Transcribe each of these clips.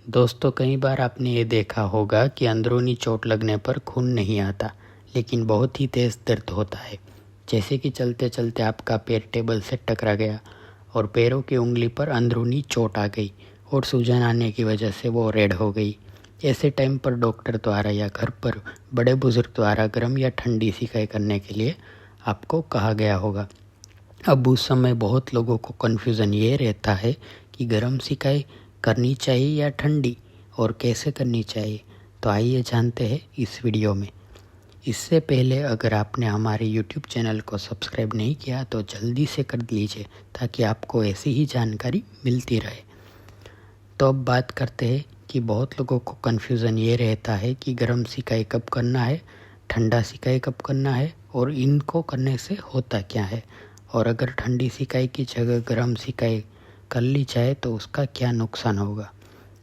दोस्तों, कई बार आपने ये देखा होगा कि अंदरूनी चोट लगने पर खून नहीं आता, लेकिन बहुत ही तेज़ दर्द होता है। जैसे कि चलते चलते आपका पैर टेबल से टकरा गया और पैरों की उंगली पर अंदरूनी चोट आ गई और सूजन आने की वजह से वो रेड हो गई। ऐसे टाइम पर डॉक्टर द्वारा या घर पर बड़े बुजुर्ग द्वारा गर्म या ठंडी सिकाई करने के लिए आपको कहा गया होगा। अब उस समय बहुत लोगों को कन्फ्यूज़न ये रहता है कि गर्म सिकाई करनी चाहिए या ठंडी, और कैसे करनी चाहिए। तो आइए जानते हैं इस वीडियो में। इससे पहले अगर आपने हमारे YouTube चैनल को सब्सक्राइब नहीं किया तो जल्दी से कर लीजिए, ताकि आपको ऐसी ही जानकारी मिलती रहे। तो अब बात करते हैं कि बहुत लोगों को कन्फ्यूज़न ये रहता है कि गर्म सिकाई कब करना है, ठंडा सिकाई कब करना है, और इनको करने से होता क्या है, और अगर ठंडी सिकाई की जगह गर्म सिकाई कर ली जाए तो उसका क्या नुकसान होगा।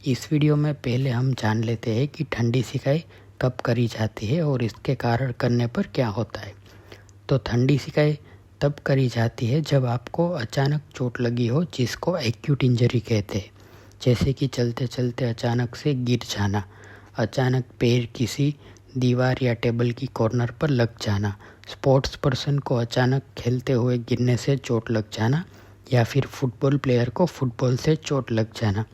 इस वीडियो में पहले हम जान लेते हैं कि ठंडी सिकाई कब करी जाती है और इसके कारण करने पर क्या होता है। तो ठंडी सिकाई तब करी जाती है जब आपको अचानक चोट लगी हो, जिसको एक्यूट इंजरी कहते हैं। जैसे कि चलते चलते अचानक से गिर जाना, अचानक पैर किसी दीवार या टेबल की कॉर्नर पर लग जाना, स्पोर्ट्स पर्सन को अचानक खेलते हुए गिरने से चोट लग जाना, या फिर फुटबॉल प्लेयर को फुटबॉल से चोट लग जाना,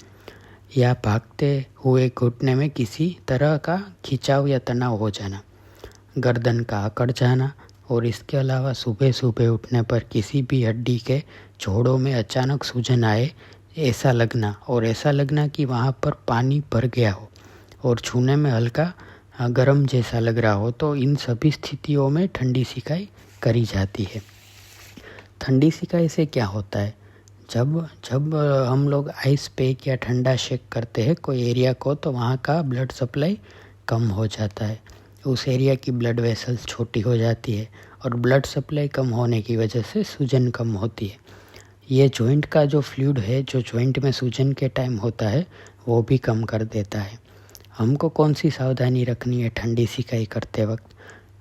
या भागते हुए घुटने में किसी तरह का खिंचाव या तनाव हो जाना, गर्दन का अकड़ जाना, और इसके अलावा सुबह सुबह उठने पर किसी भी हड्डी के जोड़ों में अचानक सूजन आए, ऐसा लगना कि वहाँ पर पानी भर गया हो और छूने में हल्का गर्म जैसा लग रहा हो। तो इन सभी स्थितियों में ठंडी सिकाई करी जाती है। ठंडी सिकाई से क्या होता है, जब जब हम लोग आइस पैक या ठंडा शेक करते हैं कोई एरिया को, तो वहाँ का ब्लड सप्लाई कम हो जाता है। उस एरिया की ब्लड वेसल्स छोटी हो जाती है और ब्लड सप्लाई कम होने की वजह से सूजन कम होती है। ये जॉइंट का जो फ्लूइड है, जो जॉइंट में सूजन के टाइम होता है, वो भी कम कर देता है। हमको कौन सी सावधानी रखनी है ठंडी सिकाई करते वक्त।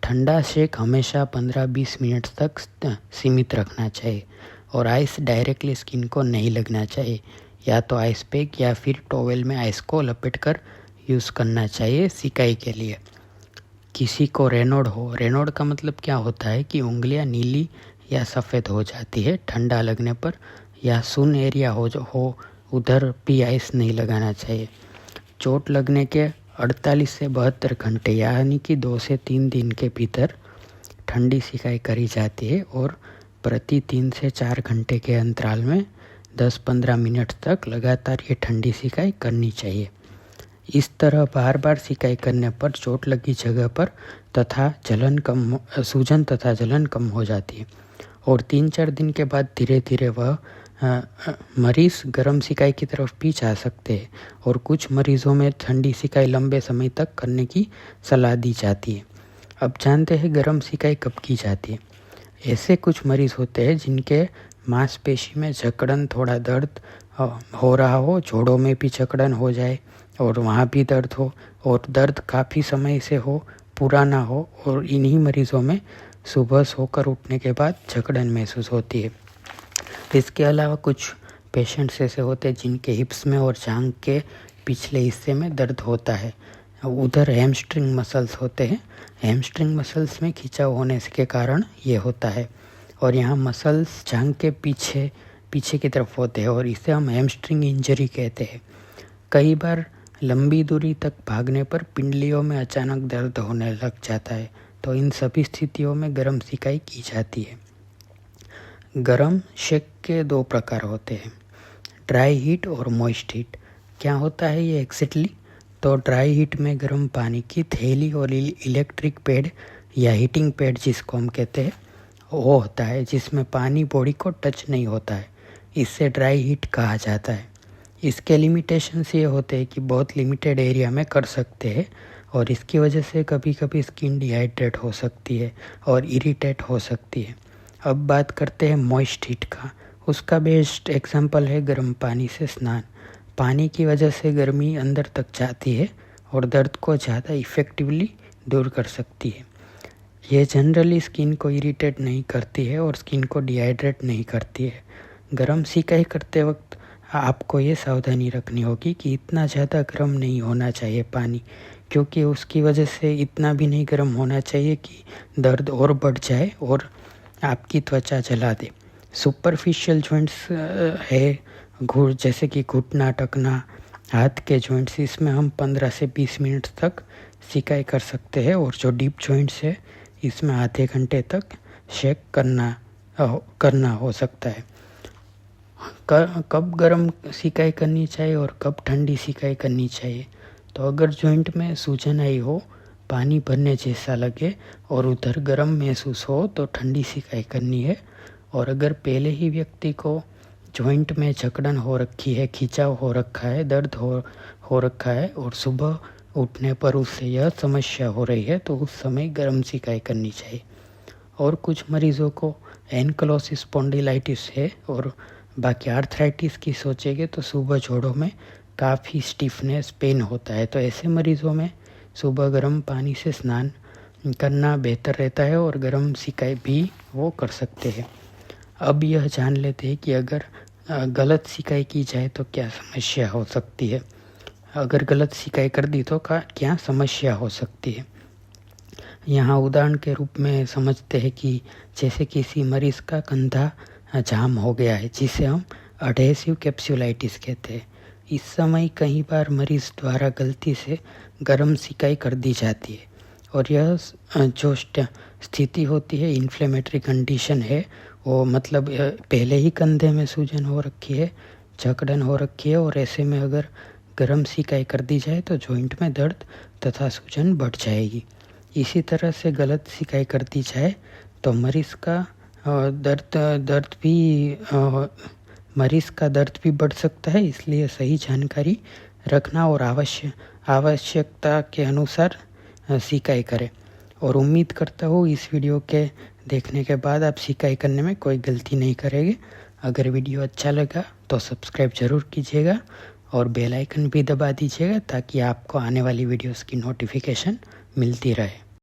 ठंडा शेक हमेशा 15-20 मिनट तक सीमित रखना चाहिए, और आइस डायरेक्टली स्किन को नहीं लगना चाहिए। या तो आइस पैक या फिर टॉवेल में आइस को लपेटकर यूज़ करना चाहिए सिकाई के लिए। किसी को रेनोड का मतलब क्या होता है कि उंगलियां नीली या सफ़ेद हो जाती है ठंडा लगने पर, या सुन एरिया हो उधर भी आइस नहीं लगाना चाहिए। चोट लगने के 48 से 72 घंटे यानी कि 2 से 3 दिन के भीतर ठंडी सिकाई करी जाती है, और प्रति 3 से 4 घंटे के अंतराल में 10-15 मिनट तक लगातार ये ठंडी सिकाई करनी चाहिए। इस तरह बार बार सिकाई करने पर चोट लगी जगह पर सूजन तथा जलन कम हो जाती है, और 3-4 दिन के बाद धीरे धीरे वह मरीज़ गर्म सिकाई की तरफ भी जा सकते हैं, और कुछ मरीज़ों में ठंडी सिकाई लंबे समय तक करने की सलाह दी जाती है। अब जानते हैं गर्म सिकाई कब की जाती है। ऐसे कुछ मरीज़ होते हैं जिनके मांसपेशी में जकड़न, थोड़ा दर्द हो रहा हो, जोड़ों में भी जकड़न हो जाए और वहाँ भी दर्द हो, और दर्द काफ़ी समय से हो, पुराना हो, और इन्हीं मरीज़ों में सुबह सोकर उठने के बाद जकड़न महसूस होती है। इसके अलावा कुछ पेशेंट्स ऐसे होते हैं जिनके हिप्स में और जांघ के पिछले हिस्से में दर्द होता है। उधर हैमस्ट्रिंग मसल्स होते हैं, हैमस्ट्रिंग मसल्स में खिंचाव होने के कारण ये होता है, और यहाँ मसल्स जांघ के पीछे की तरफ होते हैं, और इसे हम हैमस्ट्रिंग इंजरी कहते हैं। कई बार लंबी दूरी तक भागने पर पिंडलियों में अचानक दर्द होने लग जाता है, तो इन सभी स्थितियों में गर्म सिकाई की जाती है। गर्म शेक के 2 प्रकार होते हैं, ड्राई हीट और मॉइस्ट हीट। क्या होता है ये एग्जैक्टली? तो ड्राई हीट में गर्म पानी की थैली और इलेक्ट्रिक पैड या हीटिंग पैड जिसको हम कहते हैं, वो होता है जिसमें पानी बॉडी को टच नहीं होता है। इससे ड्राई हीट कहा जाता है। इसके लिमिटेशंस ये होते हैं कि बहुत लिमिटेड एरिया में कर सकते हैं, और इसकी वजह से कभी कभी स्किन डिहाइड्रेट हो सकती है और इरिटेट हो सकती है। अब बात करते हैं मॉइस्ट हीट का। उसका बेस्ट एग्जांपल है गर्म पानी से स्नान। पानी की वजह से गर्मी अंदर तक जाती है और दर्द को ज़्यादा इफ़ेक्टिवली दूर कर सकती है। यह जनरली स्किन को इरिटेट नहीं करती है और स्किन को डिहाइड्रेट नहीं करती है। गर्म सिकाई करते वक्त आपको ये सावधानी रखनी होगी कि इतना ज़्यादा गर्म नहीं होना चाहिए पानी, क्योंकि उसकी वजह से इतना भी नहीं गर्म होना चाहिए कि दर्द और बढ़ जाए और आपकी त्वचा जला दे। सुपरफिशियल जॉइंट्स है जैसे कि घुटना, टखना, हाथ के जॉइंट्स, इसमें हम 15 से 20 मिनट तक सिकाई कर सकते हैं। और जो डीप जॉइंट्स है इसमें आधे घंटे तक शेक करना हो सकता है। कब गर्म सिकाई करनी चाहिए और कब ठंडी सिकाई करनी चाहिए? तो अगर जॉइंट में सूजन आई हो, पानी भरने जैसा लगे और उधर गर्म महसूस हो तो ठंडी सिकाई करनी है। और अगर पहले ही व्यक्ति को जॉइंट में जकड़न हो रखी है, खिंचाव हो रखा है, दर्द हो रखा है और सुबह उठने पर उससे यह समस्या हो रही है तो उस समय गर्म सिकाई करनी चाहिए। और कुछ मरीज़ों को एनक्लोसिस स्पॉन्डिलाइटिस है और बाकी आर्थराइटिस की सोचेंगे तो सुबह जोड़ों में काफ़ी स्टिफनेस, पेन होता है। तो ऐसे मरीज़ों में सुबह गर्म पानी से स्नान करना बेहतर रहता है और गर्म सिकाई भी वो कर सकते हैं। अब यह जान लेते हैं कि अगर गलत सिकाई की जाए तो क्या समस्या हो सकती है। अगर गलत सिकाई कर दी तो क्या समस्या हो सकती है। यहाँ उदाहरण के रूप में समझते हैं कि जैसे किसी मरीज़ का कंधा जाम हो गया है, जिसे हम एडहेसिव कैप्सुलाइटिस कहते हैं। इस समय कई बार मरीज़ द्वारा गलती से गर्म सिकाई कर दी जाती है और यह जो स्थिति होती है, इन्फ्लेमेटरी कंडीशन है, वो मतलब पहले ही कंधे में सूजन हो रखी है, जकड़न हो रखी है और ऐसे में अगर गर्म सिकाई कर दी जाए तो जॉइंट में दर्द तथा सूजन बढ़ जाएगी। इसी तरह से गलत सिकाई कर दी जाए तो मरीज़ का दर्द भी बढ़ सकता है। इसलिए सही जानकारी रखना और आवश्यकता के अनुसार सिकाई करें। और उम्मीद करता हूँ इस वीडियो के देखने के बाद आप सिकाई करने में कोई गलती नहीं करेंगे। अगर वीडियो अच्छा लगा तो सब्सक्राइब ज़रूर कीजिएगा और बेल आइकन भी दबा दीजिएगा ताकि आपको आने वाली वीडियोस की नोटिफिकेशन मिलती रहे।